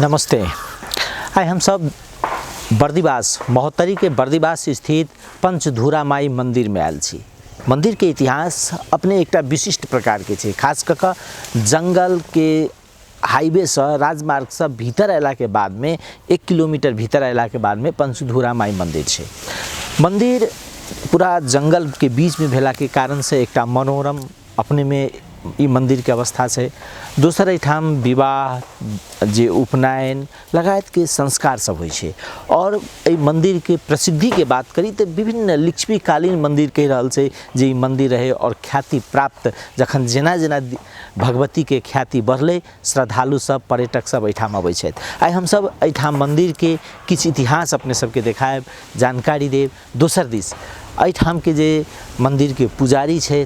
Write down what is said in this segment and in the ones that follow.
नमस्ते। आज हम सब बर्दिवास महोत्तरी के बर्दिवास स्थित पंचधुरा माई मंदिर में आयल छी। मंदिर के इतिहास अपने एक विशिष्ट प्रकार के छे। खास करके जंगल के हाईवे से राजमार्ग से भीतर अयला के बाद में 1 किलोमीटर भीतर अयला के बाद में पंचधुरा माई मंदिर छे। मंदिर पूरा जंगल के बीच में भेला के कारण से एक मनोरम अपने में ई मंदिर के अवस्था है। दोसर ठाम विवाह जे उपनयन लगायत के संस्कार सब होइ छे। और ई मंदिर के प्रसिद्धि के बात करी तो विभिन्न लिच्छवीकालीन मंदिर कह रहल छे जे ई मंदिर रहे और ख्याति प्राप्त जखन जेना जेना भगवती के ख्याति बढ़ले श्रद्धालु सब पर्यटक सब एठाम अबै छथि। आइ हम सब एठाम मंदिर के किछ इतिहास अपने सबके देखाएब, जानकारी देब। दोसर दिस एठाम के जे मंदिर के पुजारी छथि,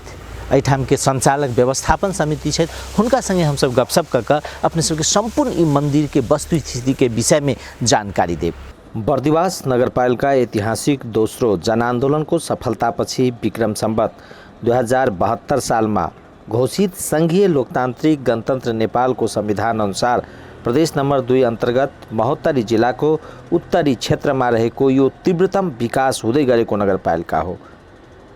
एठाम के संचालक व्यवस्थापन समिति छथि, हुनका संगे हम सब गपशप करके अपने सबके संपूर्ण ई मंदिर के वस्तुस्थिति के विषय में जानकारी देब। बर्दिवास नगरपालिका ऐतिहासिक दोस्रो जन आंदोलन को सफलतापछि विक्रम संवत 2072 साल में घोषित संघीय लोकतांत्रिक गणतंत्र नेपाल को संविधान अनुसार प्रदेश नंबर 2 अंतर्गत महोत्तरी जिला को उत्तरी क्षेत्र में रहेको यो तीव्रतम विकास हुँदै गरेको नगरपालिका हो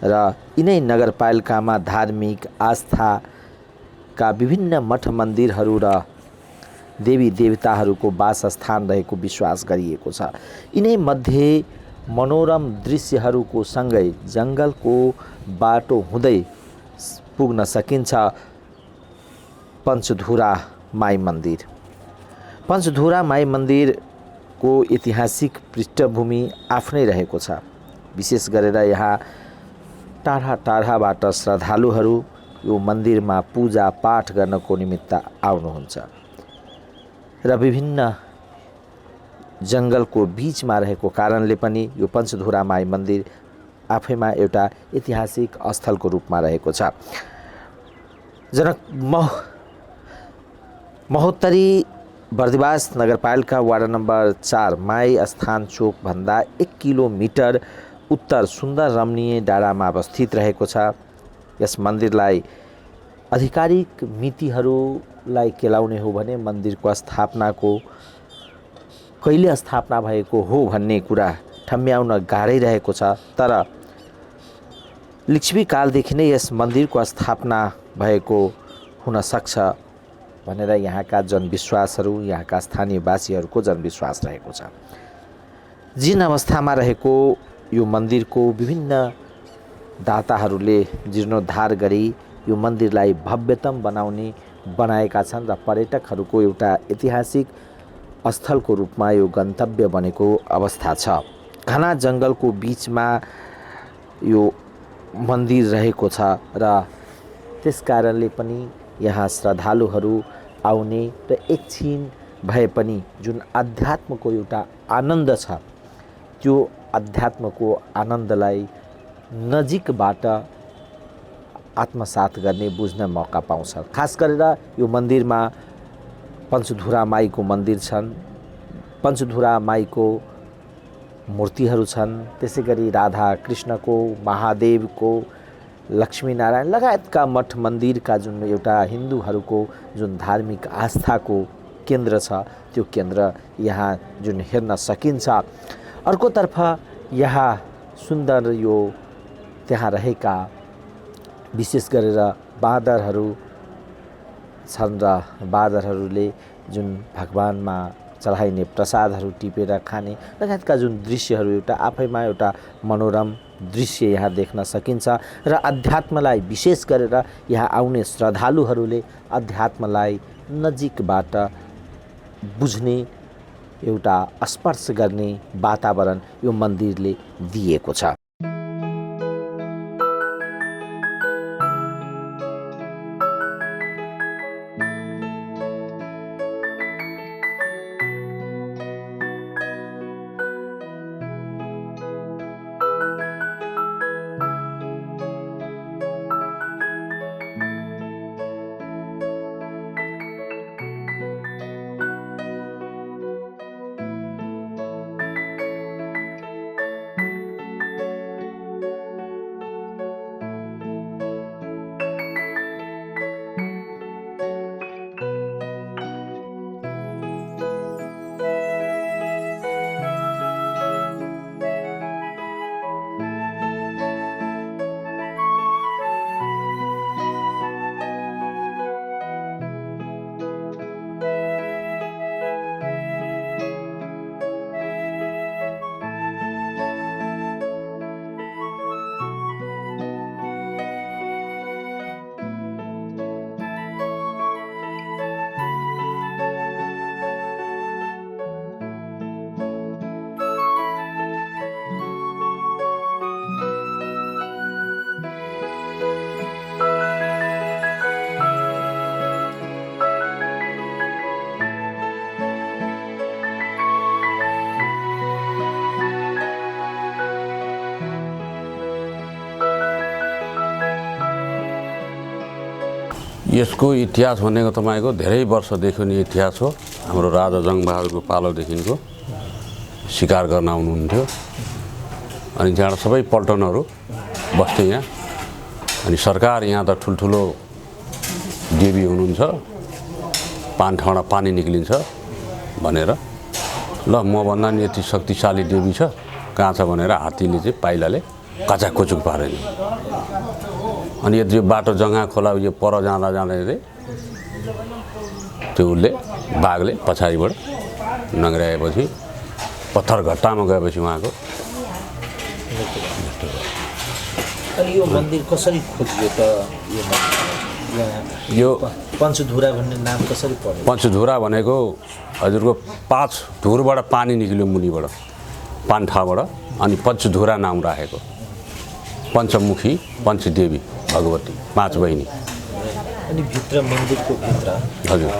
र यिनै नगरपालिकामा धार्मिक आस्थाका विभिन्न मठ मन्दिरहरू र देवी देवताहरूको वासस्थान रहेको विश्वास गरिएको छ। यिनै मध्ये मनोरम दृश्यहरूको सँगै जङ्गलको बाटो हुँदै पुग्न सकिन्छ पंचधुरा माई मन्दिर। पंचधुरा माई मन्दिरको ऐतिहासिक पृष्ठभूमि आफ्नै रहेको छ। विशेष गरेर यहाँ टाढा टाढाबाट श्रद्धालुहरू यो मन्दिरमा पूजा पाठ गर्नको निमित्त आउनुहुन्छ र विभिन्न जङ्गलको बीचमा रहेको कारणले पनि यो पंचधुरा माई मन्दिर आफैमा एउटा ऐतिहासिक स्थलको रूपमा रहेको छ। महोत्तरी बर्दिवास नगरपालिका वार्ड नम्बर 4 माई स्थान चोक भन्दा 1 किलोमिटर उत्तर सुन्दर रमणीय डाँडामा अवस्थित रहेको छ। यस मन्दिरलाई आधिकारिक मितिहरूलाई केलाउने हो भने मन्दिरको स्थापनाको कहिले स्थापना भएको हो भन्ने कुरा ठम्म्याउन गाह्रै रहेको छ। तर लिच्छवी कालदेखि नै यस मन्दिरको स्थापना भएको हुन सक्छ भनेर यहाँका जनविश्वासहरू, यहाँका स्थानीयवासीहरूको जनविश्वास रहेको छ। जीर्ण अवस्थामा रहेको यो मन्दिरको विभिन्न दाताहरूले जीर्णोद्धार गरी यो मन्दिरलाई भव्यतम बनाएका छन् र पर्यटकहरूको एउटा ऐतिहासिक स्थलको रूपमा यो गन्तव्य बनेको अवस्था छ। घना जङ्गलको बीचमा यो मन्दिर रहेको छ र त्यस कारणले पनि यहाँ श्रद्धालुहरू आउने र एकछिन भए पनि जुन अध्यात्मको एउटा आनन्द छ त्यो अध्यात्मको आनन्दलाई नजिकबाट आत्मसात गर्ने बुझ्न मौका पाउँछ। खास गरेर यो मन्दिरमा पंचधुरा माईको मन्दिर छन्, पंचधुरा माईको मूर्तिहरू छन्, त्यसै गरी राधा कृष्णको, महादेवको, लक्ष्मीनारायण लगायतका मठ मन्दिरका जुन एउटा हिन्दूहरूको जुन धार्मिक आस्थाको केन्द्र छ त्यो केन्द्र यहाँ जुन हेर्न सकिन्छ। अर्कोतर्फ यहाँ सुन्दर यो त्यहाँ रहेका विशेष गरेर बाँदरहरू छन् र बाँदरहरूले जुन भगवानमा चढाइने प्रसादहरू टिपेर खाने लगायतका जुन दृश्यहरू एउटा आफैमा एउटा मनोरम दृश्य यहाँ देख्न सकिन्छ र अध्यात्मलाई विशेष गरेर यहाँ आउने श्रद्धालुहरूले अध्यात्मलाई नजिकबाट बुझ्ने एउटा स्पर्श गर्ने वातावरण यो मन्दिरले दिएको छ। यसको इतिहास भनेको तपाईँको धेरै वर्षदेखि नै इतिहास हो। हाम्रो राजा जङ्गबहादुरको पालोदेखिको शिकार गर्न आउनुहुन्थ्यो अनि त्यहाँबाट सबै पल्टनहरू बस्थे यहाँ। अनि सरकार यहाँ त ठुल्ठुलो देवी हुनुहुन्छ, पान ठाउँबाट पानी निक्लिन्छ भनेर ल मभन्दा नि यति शक्तिशाली देवी छ कहाँ छ भनेर हात्तीले चाहिँ पाइलाले कचाककुचुक पारेन। अनि यो बाटो जङ्गा खोला यो पर जाँदा चाहिँ त्यो उसले बाघले पछाडिबाट नङ्ग्राएपछि पत्थर घट्टामा गएपछि उहाँको अनि यो मन्दिर कसरी खोजियो त? यो पञ्चधुरा भन्ने नाम कसरी पर्यो? पञ्चधुरा भनेको हजुरको 5 धुरबाट पानी निक्ल्यो मुनिबाट पान्ठाबाट, अनि पञ्चधुरा नाम राखेको। पञ्चमुखी पञ्चदेवी भगवती 5 बहिनी। अनि भित्र मन्दिरको भित्र हजुर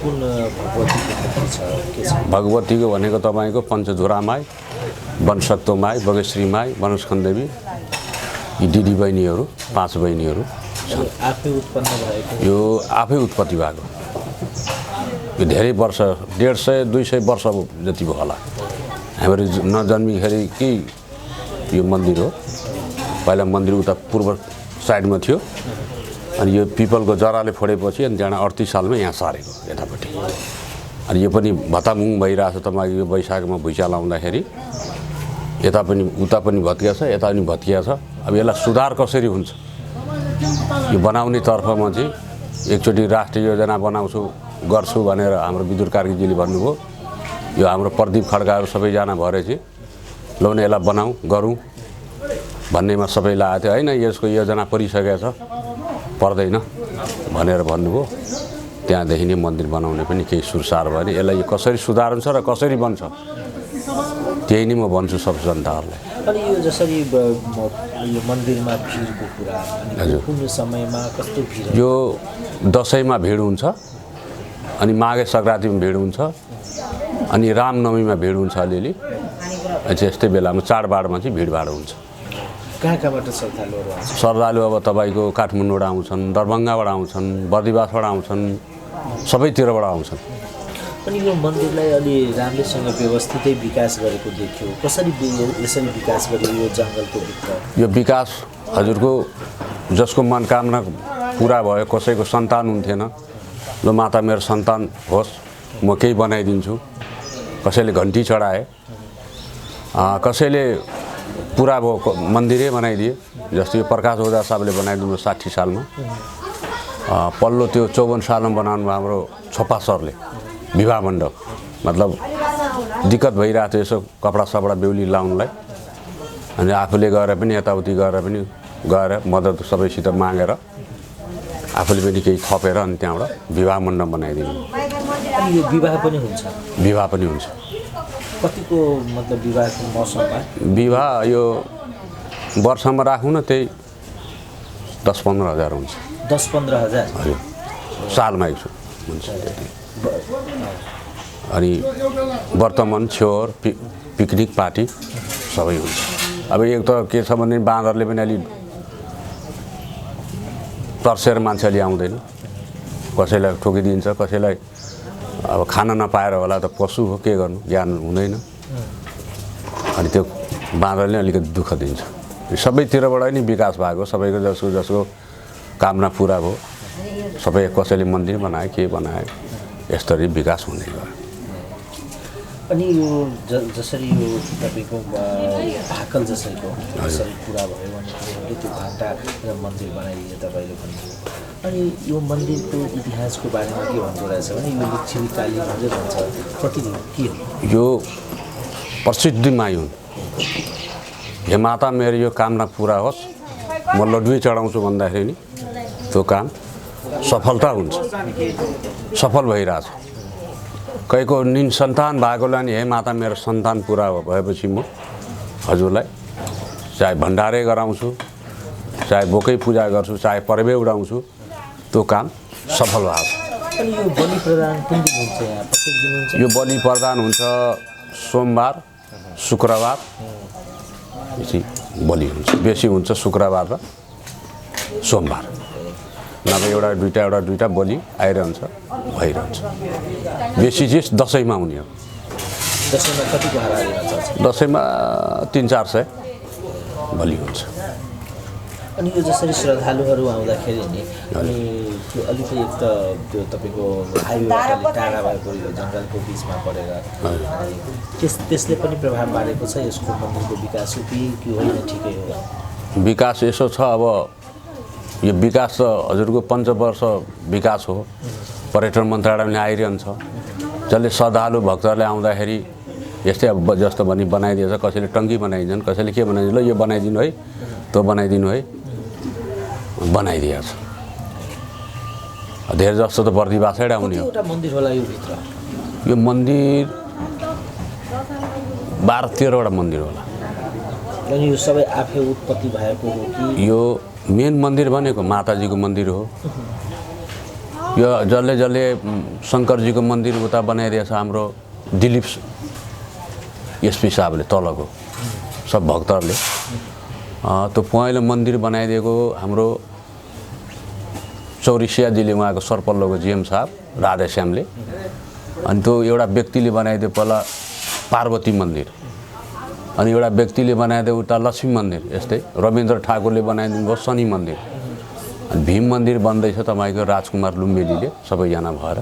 कुन भगवतीको छ के छ? भगवतीको भनेको तपाईँको पञ्चधुरा माई, वनशक्तो माई, बगेश्री माई, वनस्कन्देवी, यी दिदी बहिनीहरू 5 बहिनीहरू आफै उत्पन्न भएको? यो आफै उत्पत्ति भएको। यो धेरै वर्ष 150-200 वर्ष जति भयो होला। हाम्रो नजन्मिखेरि कि यो मन्दिर हो। पहिला मन्दिर उता पूर्व साइडमा थियो अनि यो पिपलको जराले फोडेपछि अनि त्यहाँ 38 सालमा यहाँ सारेको यतापट्टि। अनि यो पनि भतामुङ भइरहेछ तपाईँको यो वैशाखमा भुइँचालो आउँदाखेरि यता पनि उता पनि भत्किया छ, यता पनि भत्किया छ। अब यसलाई सुधार कसरी हुन्छ यो बनाउने तर्फमा चाहिँ एकचोटि राष्ट्रिय योजना बनाउँछु गर्छु भनेर हाम्रो विदुर कार्कीजीले भन्नुभयो। यो हाम्रो प्रदीप खड्काहरू सबैजना भएर चाहिँ ल भने यसलाई बनाऊ गरौँ भन्नेमा सबैलाई आएको थियो। होइन यसको योजना परिसकेको छ पर्दैन भनेर भन्नुभयो। त्यहाँदेखि नै मन्दिर बनाउने पनि केही सुरसार भयो। यसलाई यो कसरी सुधार हुन्छ र कसरी बन्छ त्यही नै म भन्छु सब जनताहरूलाई। अनि यो जसरी यो मन्दिरमा भिडको कुरा, हजुर कुन समयमा कस्तो भिड? यो दसैँमा भिड हुन्छ, अनि माघे सङ्क्रान्तिमा भिड हुन्छ, अनि रामनवमीमा भिड हुन्छ अलिअलि। यस्तै बेलामा चाडबाडमा चाहिँ भिडभाड हुन्छ। कहाँ कहाँबाट श्रद्धालुहरू आउँछ? श्रद्धालु अब तपाईँको काठमाडौँबाट आउँछन्, दरभङ्गाबाट आउँछन्, बर्दिवासबाट आउँछन्, सबैतिरबाट आउँछन्। अनि यो मन्दिरलाई अलि राम्रैसँग व्यवस्थितै विकास गरेको देखियो। कसरी यसरी विकास गर्यो यो जङ्गलको भित्र? यो विकास हजुरको जसको मनकामना पुरा भयो, कसैको सन्तान हुन्थेन, ल माता मेरो सन्तान होस् म केही बनाइदिन्छु। कसैले घन्टी चढाए, कसैले पुरा भयो मन्दिरै बनाइदिए। जस्तो यो प्रकाश ओझा साहबले बनाइदिनु 60 सालमा। पल्लो त्यो 54 सालमा बनाउनु भयो हाम्रो छोपा सरले विवाह मण्डप। मतलब दिक्कत भइरहेको थियो यसो कपडा सपडा बेहुली लाउनुलाई, अनि आफूले गएर पनि यताउति गएर पनि गएर मद्दत सबैसित मागेर आफूले पनि केही थपेर अनि त्यहाँबाट विवाह मण्डप बनाइदिनु। अनि यो विवाह पनि हुन्छ? विवाह पनि हुन्छ। कतिको मतलब विवाहको मौसममा? विवाह यो वर्षमा राखौँ न त्यही 10-15 हजार हुन्छ। 10-15 हजार? हजुर सालमा एकचोटि हुन्छ। अनि वर्तमान छेउर पिकनिक पार्टी सबै हुन्छ। अब एक त के छ भने बाँदरले पनि अलि तर्सेर मान्छेले आउँदैन, कसैलाई ठोकिदिन्छ, कसैलाई अब खाना नपाएर होला त पशु हो के गर्नु ज्ञान हुँदैन। अनि त्यो बाँदरले अलिकति दुःख दिन्छ। सबैतिरबाट नै विकास भएको, सबैको जसको कामना पुरा भयो, सबै कसैले मन्दिर बनाए के बनाए यसरी विकास हुँदै गयो। अनि यो जसरी यो तपाईँको भाकल जसरीको जसरी पुरा भयो भने त्यो घन्टा र मन्दिर बनाइयो तपाईँले भन्नुभयो। अनि यो मन्दिरको इतिहासको बारेमा के भन्नु रहेछ भने यो लिच्छवी कालीन मात्रै भन्छ, कति के हो? यो प्रसिद्ध माई हुन्। हे माता मेरो यो कामना पुरा होस्, म लड्डुई चढाउँछु भन्दाखेरि नि त्यो काम सफलता हुन्छ, सफल भइरहेछ। कहीको निसन्तान भएकोलाई नि हे माता मेरो सन्तान पुरा भएपछि म हजुरलाई चाहे भण्डारै गराउँछु, चाहे बोकै पूजा गर्छु, चाहे पर्वे उडाउँछु, त्यो काम सफल भएको छ। अनि यो बलि प्रदान कुन दिन हुन्छ? यहाँ प्रत्येक दिन हुन्छ? यो बलि प्रदान हुन्छ सोमबार, शुक्रबार बलि हुन्छ। बेसी हुन्छ शुक्रबार र सोमबार। नभए एउटा दुईटा बलि आइरहन्छ भइरहन्छ। बेसी चिज दसैँमा हुने हो। दसैँमा कतिको हाराहारी हुन्छ? दसैँमा 300-400 बलि हुन्छ। अनि यो जसरी श्रद्धालुहरू आउँदाखेरि नि अनि त्यो अलिकति एक त त्यो तपाईँको हाइवेबाट टाढा भएको यो जङ्गलको बिचमा परेर त्यसले पनि प्रभाव पारेको छ यसको मन्दिरको विकास हो कि होइन ठिकै हो? विकास यसो छ, अब यो विकास त हजुरको 5 वर्ष विकास हो। पर्यटन मन्त्रालयले आइरहन्छ, जसले श्रद्धालु भक्तहरूले आउँदाखेरि यस्तै अब जस्तो भने बनाइदिएछ। कसैले टङ्की बनाइदिन्छन्, कसैले के बनाइदिन्छ, ल यो बनाइदिनु है, त्यो बनाइदिनु है, बनाइदिएछ। धेरै जस्तो त बर्दिवासै आउने हो। एउटा मन्दिर होला यो भित्र? यो मन्दिर 12-13वटा मन्दिर होला। अनि यो सबै आफै उत्पत्ति भएको हो कि? यो मेन मन्दिर भनेको माताजीको मन्दिर हो। यो जसले शङ्करजीको मन्दिर उता बनाइदिएछ हाम्रो दिलीप एसपी साहबले, तलको सब भक्तहरूले। त्यो पहिलो मन्दिर बनाइदिएको हाम्रो चौरिसियाजीले, उहाँको सर्पल्लोको जिएम साहब राधेश्यामले। अनि त्यो एउटा व्यक्तिले बनाइदियो पहिला पार्वती मन्दिर, अनि एउटा व्यक्तिले बनाइदियो उता लक्ष्मी मन्दिर। यस्तै रविन्द्र ठाकुरले बनाइदिनु भयो शनि मन्दिर। अनि भीम मन्दिर बन्दैछ तपाईँको राजकुमार लुम्बेजीले सबैजना भएर।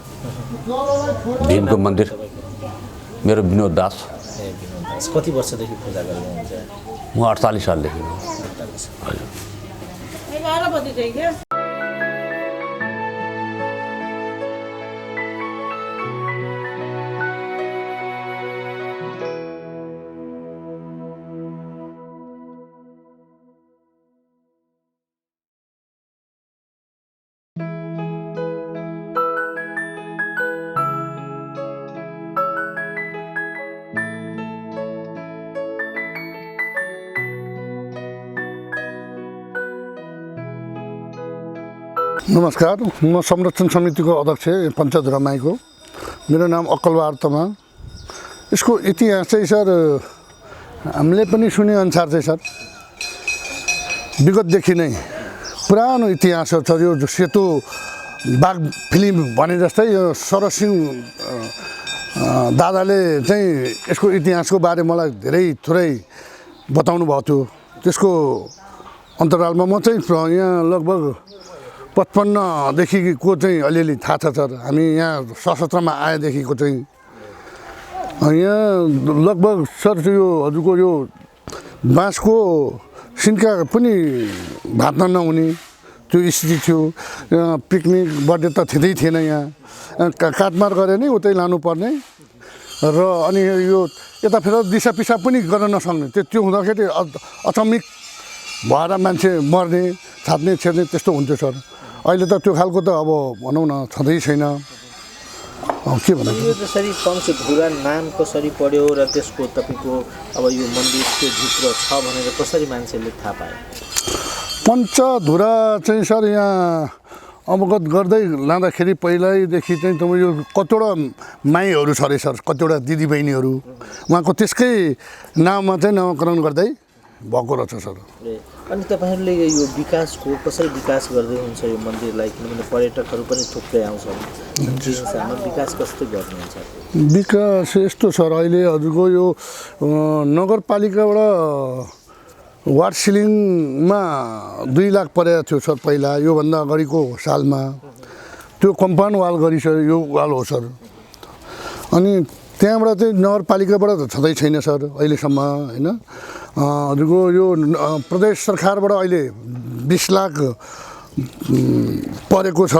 भीमको मन्दिर मेरो विनोद दास। कति वर्षदेखि पूजा गर्नुहुन्छ? म 48 सालदेखि। हजुर। नमस्कार, म संरक्षण समितिको अध्यक्ष पञ्चधुरा माईको। मेरो नाम अक्कलबहादुर तमाङ। यसको इतिहास चाहिँ सर हामीले पनि सुनेअनुसार चाहिँ सर विगतदेखि नै पुरानो इतिहास छ। यो सेतो बाघ फिल्म भने जस्तै यो सरसिंह दादाले चाहिँ यसको इतिहासको बारे मलाई धेरै थोरै बताउनु भएको थियो। त्यसको अन्तरालमा म चाहिँ यहाँ लगभग 55देखिको चाहिँ अलिअलि थाहा छ सर। हामी यहाँ सशस्त्रमा आएदेखिको चाहिँ यहाँ लगभग सर यो हजुरको यो बाँसको सिन्का पनि भात्न नहुने त्यो स्थिति थियो। पिकनिक बर्थडे त थिँदै थिएन। यहाँ काटमार गरे नै उतै लानुपर्ने र अनि यो यता फेर दिसा पिसाब पनि गर्न नसक्ने। त्यो हुँदाखेरि अचम्मिक भएर मान्छे मर्ने, छात्ने, छेड्ने त्यस्तो हुन्थ्यो सर। अहिले त त्यो खालको त अब भनौँ न छँदै छैन। के भन्नु? यो जसरी पञ्चधुरा नाम कसरी पढ्यो र त्यसको तपाईँको अब यो मन्दिर त्यो भित्र छ भनेर कसरी मान्छेले थाहा पाए? पञ्चधुरा चाहिँ सर यहाँ अवगत गर्दै लाँदाखेरि पहिल्यैदेखि चाहिँ तपाईँ यो कतिवटा माईहरू छ अरे सर, कतिवटा दिदीबहिनीहरू उहाँको त्यसकै नाममा चाहिँ नामकरण गर्दै भएको रहेछ सर। अनि तपाईँहरूले यो विकासको कसरी विकास गर्दै हुन्छ यो मन्दिरलाई? किनभने पर्यटकहरू पनि थुप्रै आउँछन्, हिसाबमा विकास कस्तो गर्नुहुन्छ? विकास यस्तो सर, अहिले हजुरको यो नगरपालिकाबाट वार्ड सिलिङमा 2 लाख परेको थियो सर पहिला। योभन्दा अगाडिको सालमा त्यो कम्पाउन्ड वाल गरिसक्यो, यो वाल हो सर। अनि त्यहाँबाट चाहिँ नगरपालिकाबाट त छँदै छैन सर अहिलेसम्म होइन। हजुरको यो प्रदेश सरकारबाट अहिले 20 लाख परेको छ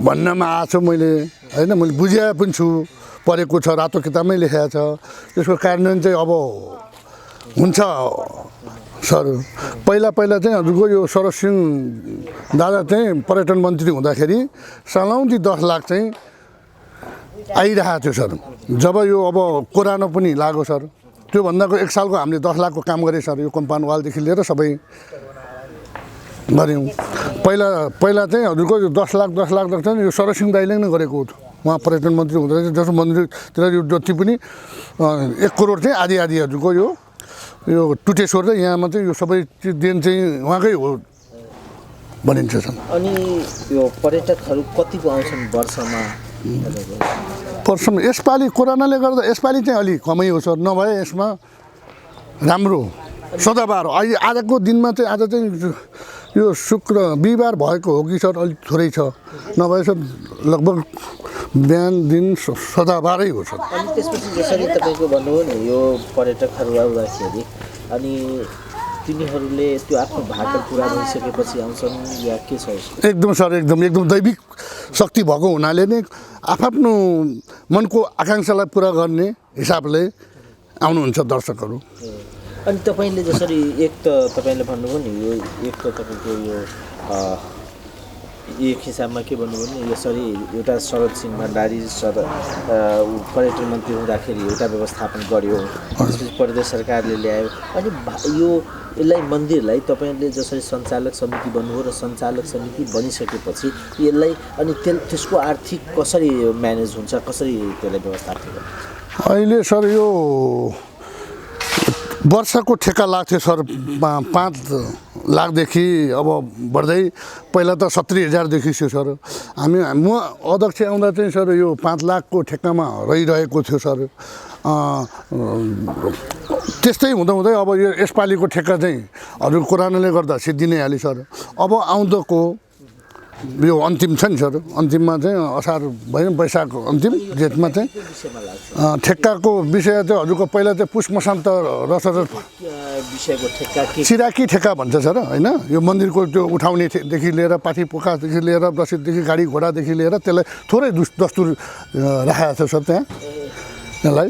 भन्नमा आएको छ मैले होइन। मैले बुझाए पनि छु, परेको छ, रातो किताबमै लेखेको छ। त्यसको कार्यान्वयन चाहिँ अब हुन्छ सर। पहिला चाहिँ हजुरको यो सरसिंह दादा चाहिँ पर्यटन मन्त्री हुँदाखेरि सालौँदी 10 लाख चाहिँ आइरहेको थियो सर। जब यो अब कोरोना पनि लाग्यो सर, त्योभन्दाको 1 सालको हामीले 10 लाखको काम गरेँ सर। यो कम्पाउन्ड वालदेखि लिएर सबै गऱ्यौँ। पहिला चाहिँ हजुरको यो 10 लाख चाहिँ यो सरसिंह दाइले नै गरेको हो। उहाँ पर्यटन मन्त्री हुँदाखेरि जस्तो मन्दिरतिर यो जति पनि 1 करोड चाहिँ आधी हजुरको यो टुटेश्वर र यहाँमा चाहिँ यो सबै दिन चाहिँ उहाँकै हो बनिन्छ सर। अनि यो पर्यटकहरू कति आउँछन् वर्षमा? वर्षमा यसपालि कोरोनाले गर्दा यसपालि चाहिँ अलिक कमै हो सर, नभए यसमा राम्रो सदाबार अहिले आजको दिनमा चाहिँ आज चाहिँ यो शुक्र बिहिबार भएको हो कि सर अलिक थोरै छ, नभए सर लगभग बिहान दिन सदाबारै हो सर। अनि त्यसपछि जसरी तपाईँको भन्नुभयो नि यो पर्यटकहरू आउँदाखेरि अनि तिनीहरूले त्यो आफ्नो भाकर पुरा भइसकेपछि आउँछन् या के छ? एकदम सर एकदम दैविक शक्ति भएको हुनाले नै आफ्नो मनको आकाङ्क्षालाई पुरा गर्ने हिसाबले आउनुहुन्छ दर्शकहरू। अनि तपाईँले जसरी एक त तपाईँले भन्नुभयो नि यो एक त तपाईँको यो एक हिसाबमा के भन्नुभयो नि यसरी एउटा शरद सिंह भण्डारी पर्यटन मन्त्री हुँदाखेरि एउटा व्यवस्थापन गर्यो, त्यसपछि प्रदेश सरकारले ल्यायो, अनि यो यसलाई मन्दिरलाई तपाईँले जसरी सञ्चालक समिति बन्नुभयो र सञ्चालक समिति बनिसकेपछि यसलाई अनि त्यसको आर्थिक कसरी म्यानेज हुन्छ, कसरी त्यसलाई व्यवस्थापन गर्छ? अहिले सर यो वर्षको ठेक्का लाग्थ्यो सर 5 लाखदेखि अब बढ्दै पहिला त 70,000देखि थियो सर। म अध्यक्ष आउँदा चाहिँ सर यो 5 लाखको ठेक्कामा रहिरहेको थियो सर। त्यस्तै हुँदै अब यो यसपालिको ठेक्का चाहिँ हजुर कोरोनाले गर्दा सिद्धिनै हाल्यो सर। अब आउँदोको यो अन्तिम छ नि सर, अन्तिममा चाहिँ असार भयो वैशाख अन्तिम जेठमा चाहिँ ठेक्काको विषय चाहिँ हजुरको पहिला चाहिँ पुष मसान्त रसद विषयको ठेक्का सिराकी ठेक्का भन्छ सर होइन। यो मन्दिरको त्यो उठाउनेदेखि लिएर पाठी पोखादेखि लिएर रसिददेखि गाडी घोडादेखि लिएर त्यसलाई थोरै दस्तुर राखेको छ सर त्यहाँ यसलाई।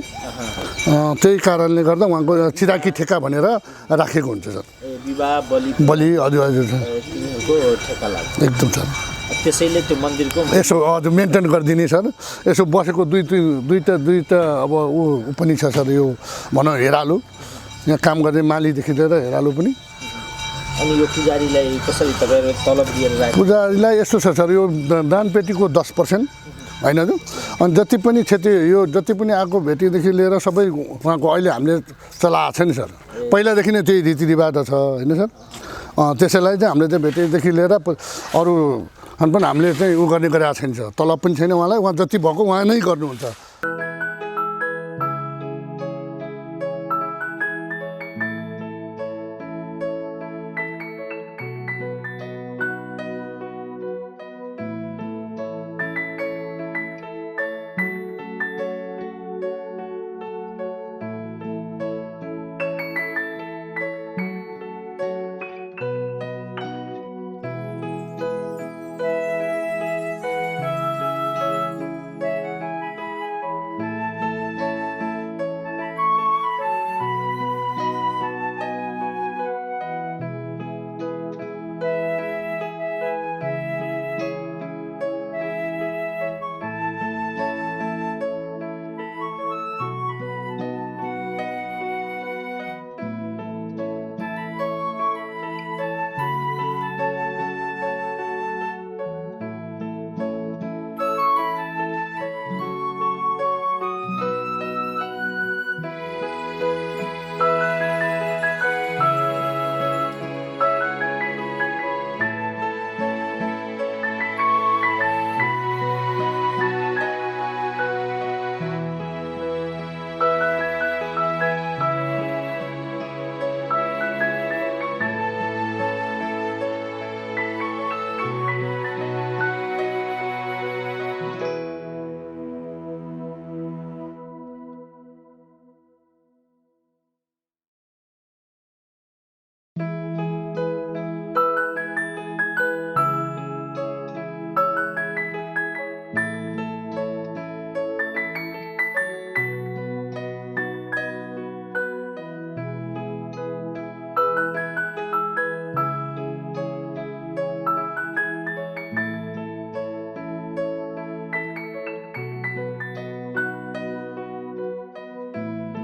त्यही कारणले गर्दा उहाँको चिराकी ठेक्का भनेर राखेको हुन्छ सर। बलि हजुर ठेक्का लाग्छ एकदम सर। त्यसैले त्यो मन्दिरको यसो हजुर मेन्टेन गरिदिने सर। यसो बसेको दुईटा अब ऊ पनि छ सर, यो भनौँ हेरालु, यहाँ काम गर्ने मालीदेखि लिएर हेरालु पनि। अनि यो पुजारीलाई कसरी तपाईँहरू तलब दिएर राख्नु? पुजारीलाई यस्तो छ सर, यो दानपेटीको 10% होइन त, अनि जति पनि क्षति यो जति पनि आएको भेटीदेखि लिएर सबै उहाँको अहिले हामीले चलाएको छ नि सर। पहिलादेखि नै त्यही रीतिरिवाज छ होइन सर। त्यसैलाई चाहिँ हामीले चाहिँ भेटीदेखि लिएर अरू पनि हामीले चाहिँ उ गर्ने गरेको छैन सर। तलब पनि छैन उहाँलाई, उहाँ जति भएको उहाँ नै गर्नुहुन्छ।